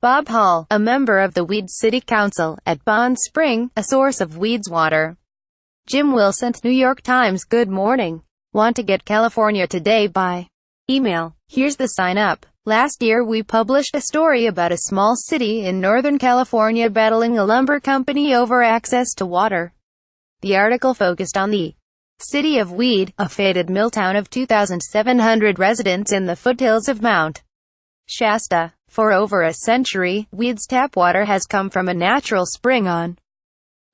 Bob Hall, a member of the Weed City Council at Bond Spring, a source of Weed's water. Jim Wilson, New York Times. Good morning. Want to get California Today by email? Here's the sign up. Last year we published a story about a small city in Northern California battling a lumber company over access to water. The article focused on the city of Weed, a fated mill town of 2,700 residents in the foothills of Mount Shasta. For over a century, Weed's tap water has come from a natural spring on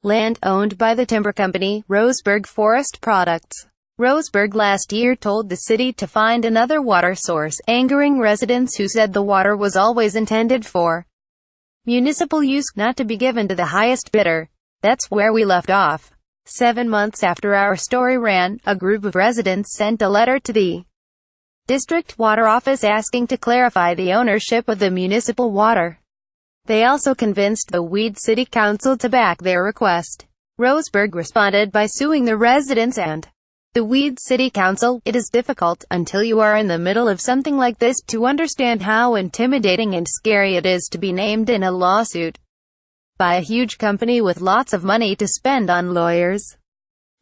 land owned by the timber company, Roseburg Forest Products. Roseburg last year told the city to find another water source, angering residents who said the water was always intended for municipal use, not to be given to the highest bidder. That's where we left off. 7 months after our story ran, a group of residents sent a letter to the District Water Office asking to clarify the ownership of the municipal water. They also convinced the Weed City Council to back their request. Roseburg responded by suing the residents and the Weed City Council. It is difficult, until you are in the middle of something like this, to understand how intimidating and scary it is to be named in a lawsuit by a huge company with lots of money to spend on lawyers.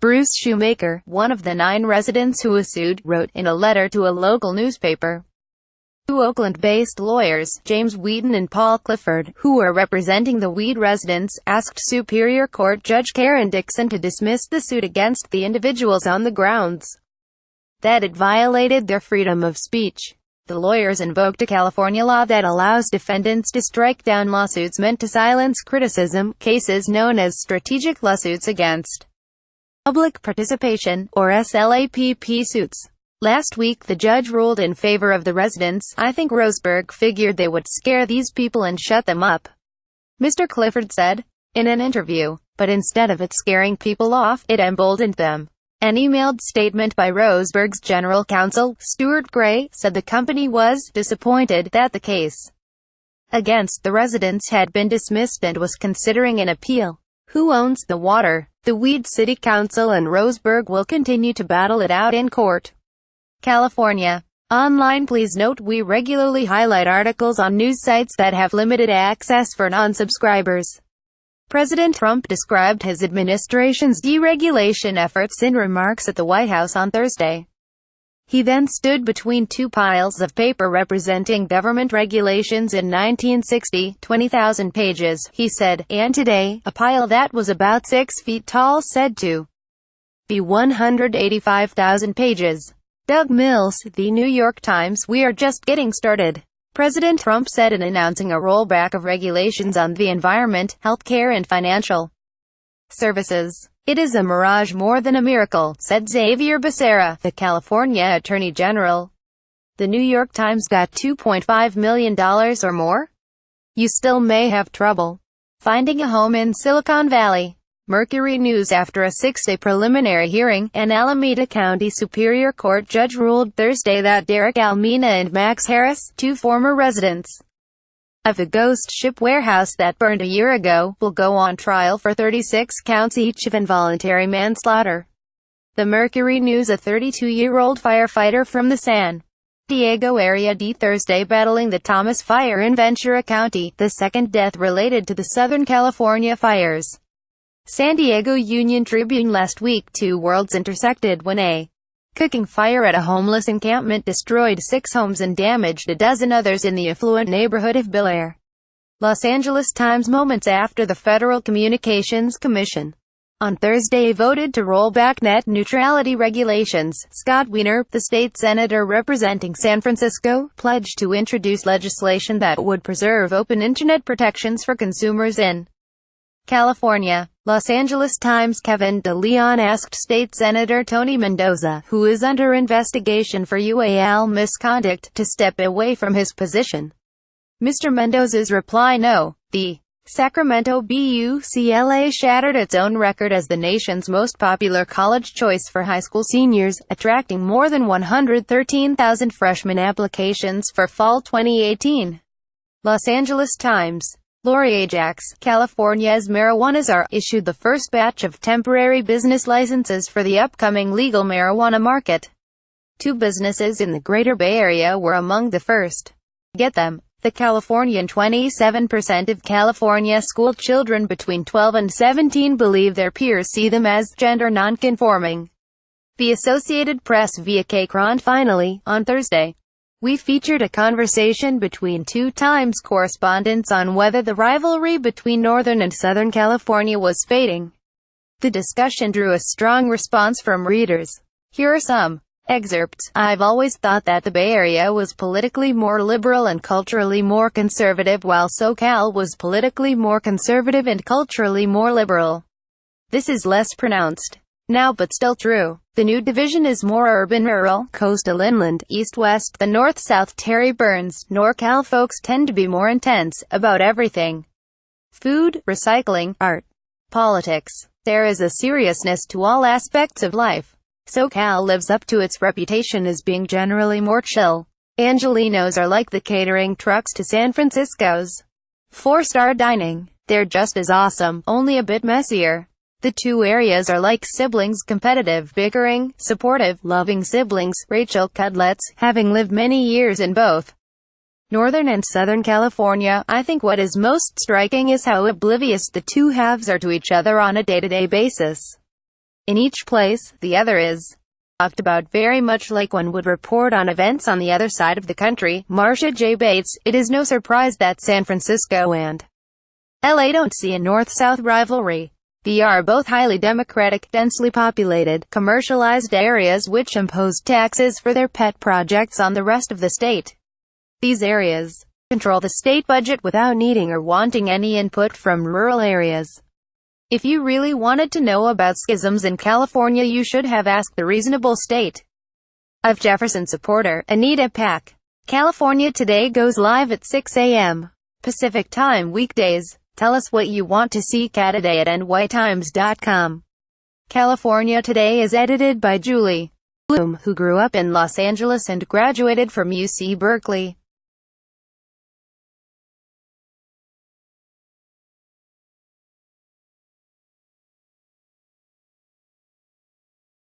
Bruce Shoemaker, one of the 9 residents who was sued, wrote in a letter to a local newspaper. 2 Oakland-based lawyers, James Wheaton and Paul Clifford, who were representing the Weed residents, asked Superior Court Judge Karen Dixon to dismiss the suit against the individuals on the grounds that it violated their freedom of speech. The lawyers invoked a California law that allows defendants to strike down lawsuits meant to silence criticism, cases known as strategic lawsuits against public participation, or SLAPP suits. Last week the judge ruled in favor of the residents. I think Roseburg figured they would scare these people and shut them up, Mr. Clifford said in an interview. But instead of it scaring people off, it emboldened them. An emailed statement by Roseburg's general counsel, Stuart Gray, said the company was disappointed that the case against the residents had been dismissed and was considering an appeal. Who owns the water? The Weed City Council and Roseburg will continue to battle it out in court. California. Online. Please note we regularly highlight articles on news sites that have limited access for non-subscribers. President Trump described his administration's deregulation efforts in remarks at the White House on Thursday. He then stood between 2 piles of paper representing government regulations in 1960, 20,000 pages, he said, and today, a pile that was about 6 feet tall said to be 185,000 pages. Doug Mills, The New York Times. We are just getting started, President Trump said in announcing a rollback of regulations on the environment, healthcare and financial services. It is a mirage more than a miracle, said Xavier Becerra, the California Attorney General. The New York Times got $2.5 million or more? You still may have trouble finding a home in Silicon Valley. Mercury News. After a 6-day preliminary hearing, an Alameda County Superior Court judge ruled Thursday that Derek Almina and Max Harris, 2 former residents of the ghost ship warehouse that burned a year ago, will go on trial for 36 counts each of involuntary manslaughter. The Mercury News. A 32-year-old firefighter from the San Diego area Thursday battling the Thomas Fire in Ventura County, the second death related to the Southern California fires. San Diego Union Tribune. Last week 2 worlds intersected when a cooking fire at a homeless encampment destroyed 6 homes and damaged a dozen others in the affluent neighborhood of Bel Air. Los Angeles Times. Moments after the Federal Communications Commission on Thursday voted to roll back net neutrality regulations, Scott Wiener, the state senator representing San Francisco, pledged to introduce legislation that would preserve open internet protections for consumers in California. Los Angeles Times. Kevin De Leon asked State Senator Tony Mendoza, who is under investigation for UAL misconduct, to step away from his position. Mr. Mendoza's reply: no. The Sacramento BUCLA shattered its own record as the nation's most popular college choice for high school seniors, attracting more than 113,000 freshman applications for fall 2018. Los Angeles Times. Lori Ajax, California's marijuana czar, issued the first batch of temporary business licenses for the upcoming legal marijuana market. 2 businesses in the Greater Bay Area were among the first. Get them. The Californian 27% of California school children between 12 and 17 believe their peers see them as gender nonconforming. The Associated Press via K-Cron. Finally, on Thursday, we featured a conversation between two Times correspondents on whether the rivalry between Northern and Southern California was fading. The discussion drew a strong response from readers. Here are some excerpts. I've always thought that the Bay Area was politically more liberal and culturally more conservative, while SoCal was politically more conservative and culturally more liberal. This is less pronounced now, but still true. The new division is more urban-rural, coastal-inland, east-west than north-south. Terry Burns. NorCal folks tend to be more intense about everything: food, recycling, art, politics. There is a seriousness to all aspects of life. SoCal lives up to its reputation as being generally more chill. Angelinos are like the catering trucks to San Francisco's four-star dining. They're just as awesome, only a bit messier. The two areas are like siblings: competitive, bickering, supportive, loving siblings. Rachel Cudlets, having lived many years in both Northern and Southern California, I think what is most striking is how oblivious the two halves are to each other on a day-to-day basis. In each place, the other is talked about very much like one would report on events on the other side of the country. Marcia J. Bates. It is no surprise that San Francisco and LA don't see a north-south rivalry. They are both highly democratic, densely populated, commercialized areas which impose taxes for their pet projects on the rest of the state. These areas control the state budget without needing or wanting any input from rural areas. If you really wanted to know about schisms in California, you should have asked the reasonable state of Jefferson supporter, Anita Pack. California Today goes live at 6 a.m. Pacific Time weekdays. Tell us what you want to see. Today at nytimes.com. California Today is edited by Julie Bloom, who grew up in Los Angeles and graduated from UC Berkeley.